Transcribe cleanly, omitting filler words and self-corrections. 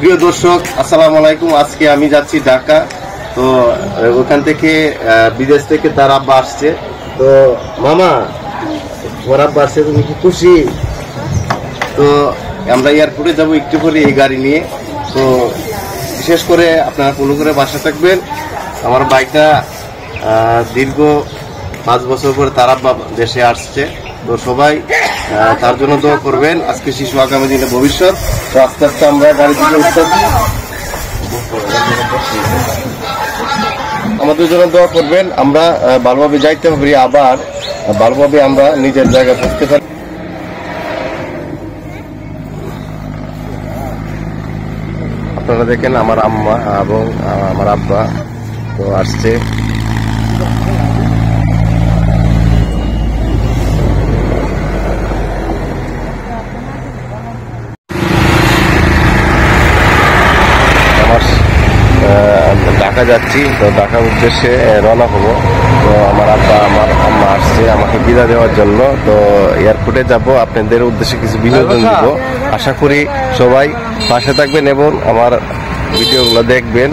প্রিয় দর্শক, আসসালামু আলাইকুম। আজকে আমি যাচ্ছি ঢাকা। তো ওখান থেকে বিদেশ থেকে তার আব্বা আসছে। তো মামা, তোমার আব্বা আসছে, তুমি কি খুশি? তো আমরা এয়ারপোর্টে যাবো একটু পরে এই গাড়ি নিয়ে। তো বিশেষ করে আপনারা ফলো করে বাসা থাকবেন। আমার বাইকটা দীর্ঘ 5 বছর পরে তার আব্বা দেশে আসছে। তো সবাই তার জন্য দোয়া করবেন। আজকে শিশু, আগামী দিনে ভবিষ্যৎ। তো আস্তে আস্তে আমরা গাড়ি থেকে উঠতেছি। আমাদের জন্য দোয়া করবেন, আমরা ভালোভাবে যাইতে পারি, আবার ভালোভাবে আমরা নিজের জায়গায় পৌঁছতে পারি। আপনারা দেখেন আমার আম্মা এবং আমার আব্বা তো আসছে। ঢাকা যাচ্ছি, তো ঢাকার উদ্দেশ্যে রওনা হবো। তো আমার আব্বা, আমার আম্মা আসছে আমাকে বিদায় দেওয়ার জন্য। তো এয়ারপোর্টে যাব, আপনাদের উদ্দেশ্যে কিছু বিনোদন দিব। আশা করি সবাই পাশে থাকবেন এবং আমার ভিডিওগুলো দেখবেন।